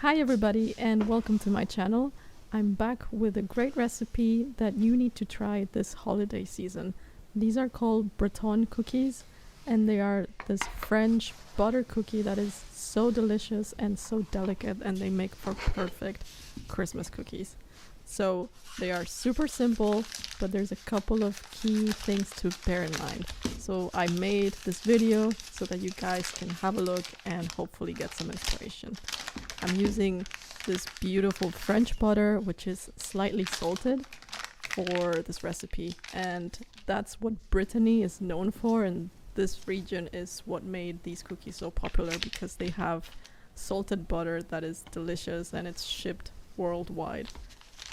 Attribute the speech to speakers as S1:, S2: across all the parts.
S1: Hi everybody and welcome to my channel. I'm back with a great recipe that you need to try this holiday season. These are called Breton cookies and they are this French butter cookie that is so delicious and so delicate, and they make for perfect Christmas cookies. So they are super simple, but there's a couple of key things to bear in mind. So I made this video so that you guys can have a look and hopefully get some inspiration. I'm using this beautiful French butter, which is slightly salted for this recipe, and that's what Brittany is known for, and this region is what made these cookies so popular because they have salted butter that is delicious and it's shipped worldwide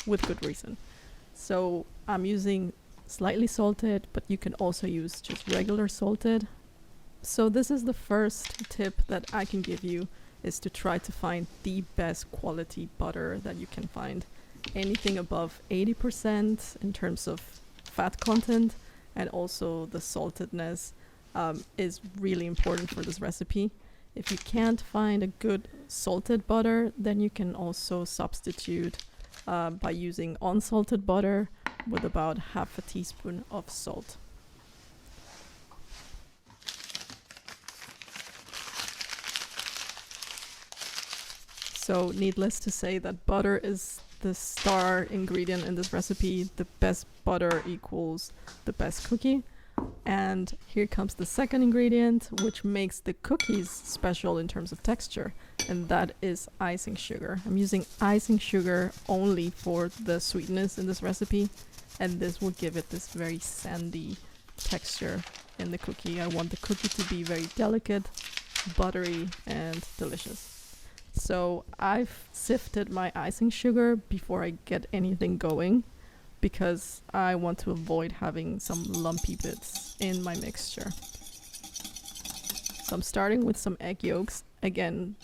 S1: with good reason. So I'm using slightly salted, but you can also use just regular salted. So this is the first tip that I can give you, is to try to find the best quality butter that you can find. Anything above 80% in terms of fat content, and also the saltedness is really important for this recipe. If you can't find a good salted butter, then you can also substitute by using unsalted butter with about half a teaspoon of salt. So needless to say that butter is the star ingredient in this recipe. The best butter equals the best cookie. And here comes the second ingredient, which makes the cookies special in terms of texture, and that is icing sugar. I'm using icing sugar only for the sweetness in this recipe, and this will give it this very sandy texture in the cookie. I want the cookie to be very delicate, buttery, and delicious. So I've sifted my icing sugar before I get anything going, because I want to avoid having some lumpy bits in my mixture. So I'm starting with some egg yolks. Again,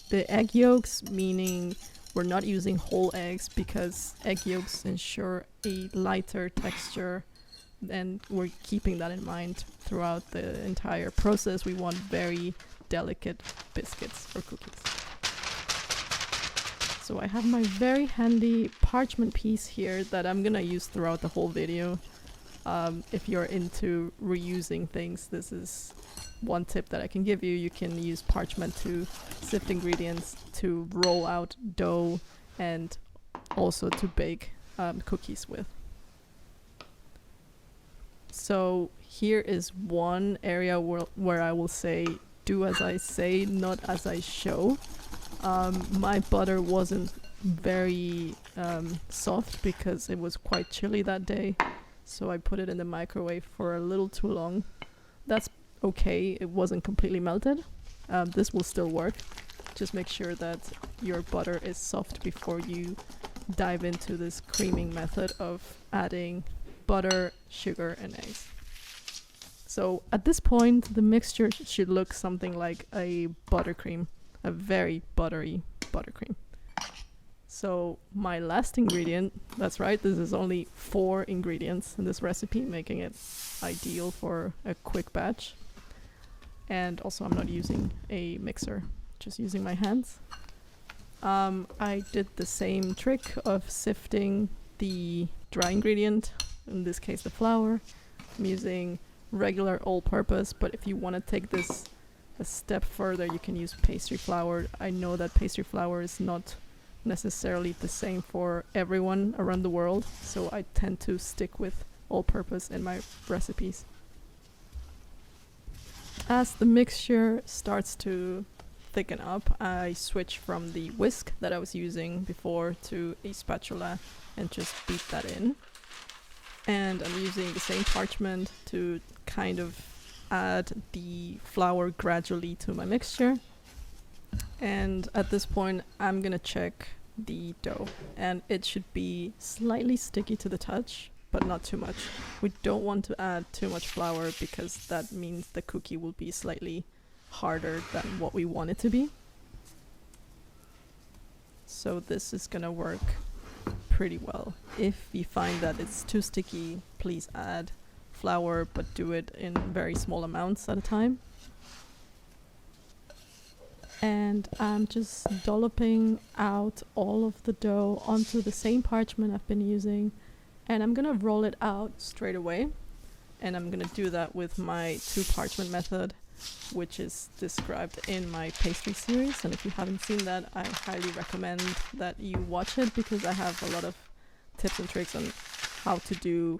S1: the egg yolks, meaning we're not using whole eggs, because egg yolks ensure a lighter texture, and we're keeping that in mind throughout the entire process. We want very delicate biscuits or cookies. So I have my very handy parchment piece here that I'm gonna use throughout the whole video. If you're into reusing things, this is one tip that I can give you. You can use parchment to sift ingredients, to roll out dough, and also to bake cookies with. So here is one area where I will say, do as I say, not as I show. My butter wasn't very soft because it was quite chilly that day, so I put it in the microwave for a little too long. That's okay, it wasn't completely melted. This will still work. Just make sure that your butter is soft before you dive into this creaming method of adding butter, sugar, and eggs. So at this point, the mixture should look something like a buttercream. A very buttery buttercream. So my last ingredient, that's right, this is only 4 ingredients in this recipe, making it ideal for a quick batch. And also I'm not using a mixer, just using my hands. I did the same trick of sifting the dry ingredient, in this case the flour. I'm using regular all-purpose, but if you want to take this a step further, you can use pastry flour. I know that pastry flour is not necessarily the same for everyone around the world, so I tend to stick with all-purpose in my recipes. As the mixture starts to thicken up, I switch from the whisk that I was using before to a spatula and just beat that in. And I'm using the same parchment to kind of add the flour gradually to my mixture. And at this point I'm gonna check the dough, and it should be slightly sticky to the touch, but not too much. We don't want to add too much flour because that means the cookie will be slightly harder than what we want it to be. So this is gonna work pretty well. If you find that it's too sticky, please add flour, but do it in very small amounts at a time. and I'm just dolloping out all of the dough onto the same parchment I've been using, and I'm gonna roll it out straight away. And I'm gonna do that with my 2 parchment method, which is described in my pastry series. And if you haven't seen that, I highly recommend that you watch it, because I have a lot of tips and tricks on how to do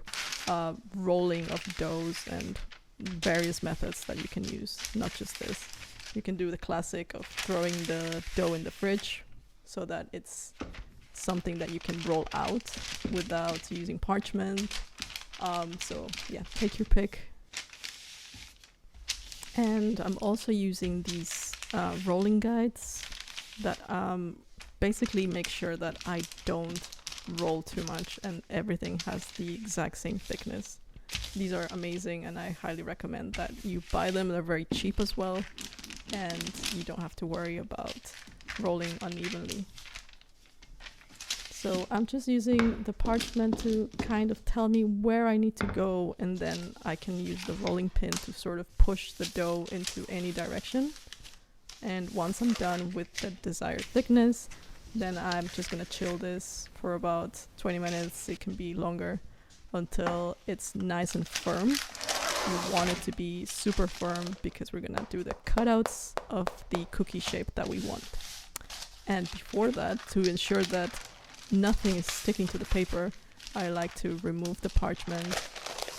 S1: rolling of doughs and various methods that you can use, not just this. You can do the classic of throwing the dough in the fridge so that it's something that you can roll out without using parchment. So yeah, take your pick. And I'm also using these rolling guides that basically make sure that I don't roll too much and everything has the exact same thickness. These are amazing, and I highly recommend that you buy them. They're very cheap as well, and you don't have to worry about rolling unevenly. So I'm just using the parchment to kind of tell me where I need to go, and then I can use the rolling pin to sort of push the dough into any direction. And once I'm done with the desired thickness, then I'm just gonna chill this for about 20 minutes. It can be longer, until it's nice and firm. You want it to be super firm, because we're gonna do the cutouts of the cookie shape that we want. And before that, to ensure that nothing is sticking to the paper, I like to remove the parchment.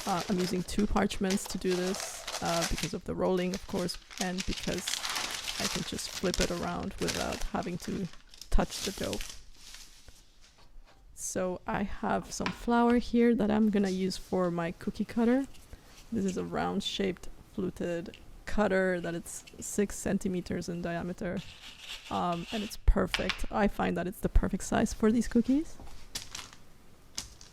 S1: I'm using 2 parchments to do this, because of the rolling, of course, and because I can just flip it around without having to touch the dough. So I have some flour here that I'm gonna use for my cookie cutter. This is a round shaped fluted cutter that it's 6 centimeters in diameter, and it's perfect. I find that it's the perfect size for these cookies.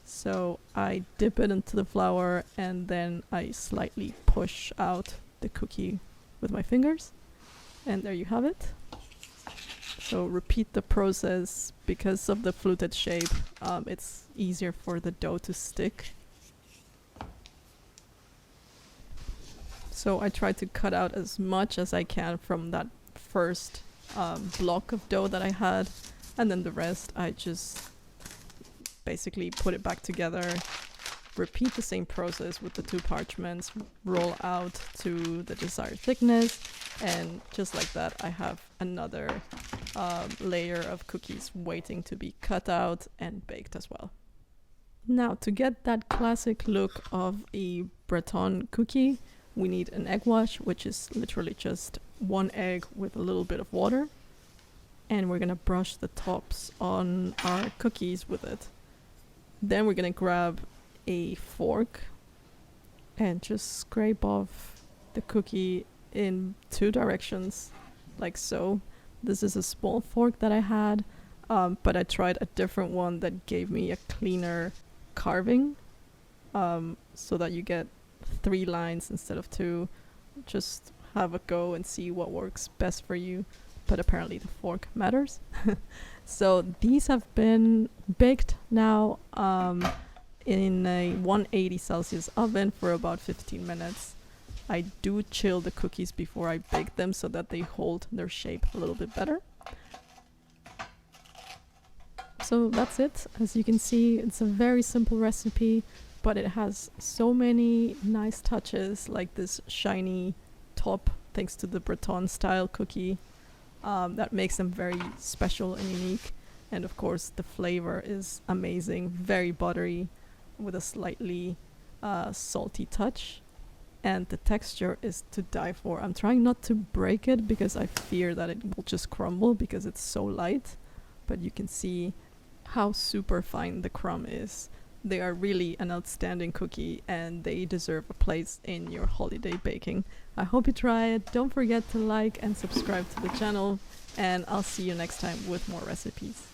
S1: So I dip it into the flour, and then I slightly push out the cookie with my fingers, and there you have it. So repeat the process. Because of the fluted shape, it's easier for the dough to stick. So I try to cut out as much as I can from that first block of dough that I had, and then the rest I just basically put it back together, repeat the same process with the 2 parchments, roll out to the desired thickness, and just like that I have another layer of cookies waiting to be cut out and baked as well. Now, to get that classic look of a Breton cookie, we need an egg wash, which is literally just 1 egg with a little bit of water, and we're gonna brush the tops on our cookies with it. Then we're gonna grab a fork and just scrape off the cookie in 2 directions, like so. This is a small fork that I had, but I tried a different one that gave me a cleaner carving, so that you get 3 lines instead of 2. Just have a go and see what works best for you, but apparently the fork matters. So these have been baked now in a 180 Celsius oven for about 15 minutes. I do chill the cookies before I bake them so that they hold their shape a little bit better. So that's it. As you can see, it's a very simple recipe, but it has so many nice touches, like this shiny top thanks to the Breton style cookie, that makes them very special and unique. And of course the flavor is amazing, very buttery with a slightly salty touch. And the texture is to die for. I'm trying not to break it because I fear that it will just crumble because it's so light, but you can see how super fine the crumb is. They are really an outstanding cookie, and they deserve a place in your holiday baking. I hope you try it. Don't forget to like and subscribe to the channel, and I'll see you next time with more recipes.